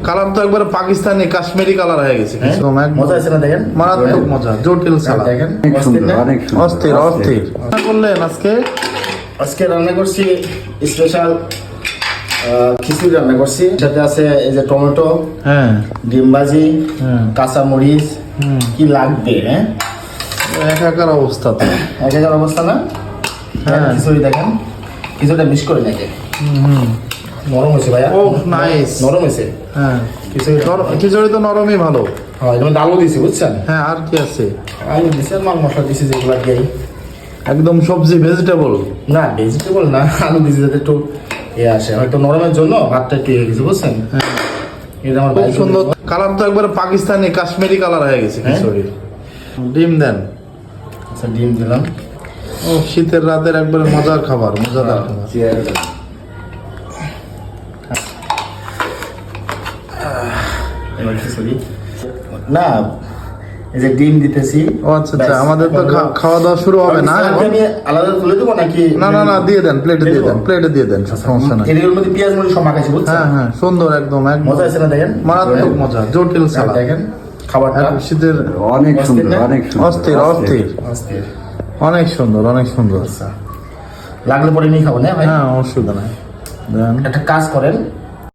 Colour তো একবার Pakistani Kashmiri colour হয়ে গেছে। মজা আছে না দেখেন, মারাত্মক মজা, জটিল সালাদ দেখেন, অস্থির অস্থির। করলেন আজকে রান্না করছি স্পেশাল খিচুড়ি রান্না করছি। সাথে আছে এই যে টমেটো, হ্যাঁ ডিম ভাজি, কাঁচা মরিচ, কি লাগবে হ্যাঁ, একাকার অবস্থা তো, একাকার অবস্থা না। হ্যাঁ খিচুড়ি দেখেন, খিচুড়িটা মিক্স করে নাকি নরম হয়েছে ভাইয়া, ও নাইস, নরম হয়েছে। হ্যাঁ খিচুড়ি খিচুড়ি তো নরমই ভালো। হ্যাঁ এর মধ্যে আলু দিয়েছি বুঝছেন, হ্যাঁ আর কি আছে, আলু দিয়েছি আর মাল মশলা দিয়েছি যেগুলো আর কি, একদম সবজি ভেজিটেবল না ভেজিটেবল না, আলু দিয়েছি যাতে একটু এ আসে, হয়তো নরমের জন্য ভাতটা একটু হয়ে গেছে বুঝছেন। এটা আমার খুব সুন্দর কালার তো একবার পাকিস্তানি কাশ্মীরি কালার হয়ে গেছে খিচুড়ি। ডিম দেন, আচ্ছা ডিম দিলাম। ও শীতের রাতের একবারে মজার খাবার, মজাদার খাবার। এবার খিচুড়ি না, এই যে ডিম দিতেছি। ও আচ্ছা আচ্ছা, আমাদের তো খাওয়া দাওয়া শুরু হবে না এখন। আমি আলাদা তুলে দেবো নাকি? না না না, দিয়ে দেন, প্লেটে দিয়ে দেন, প্লেটে দিয়ে দেন, সমস্যা নাই। এর মধ্যে পেঁয়াজ মরিচ সব মাখাইছি বুঝছেন। হ্যাঁ হ্যাঁ সুন্দর, একদম একদম মজা আছে না দেখেন, মারাত্মক মজা, জটিল সালাদ দেখেন খাবারটা শীতের অনেক সুন্দর, অনেক সুন্দর, অস্থির অস্থির, অস্থির। অনেক সুন্দর, অনেক সুন্দর। আচ্ছা লাগলে পরে নিয়ে খাবো না ভাই। হ্যাঁ অসুবিধা নাই, দেন। একটা কাজ করেন,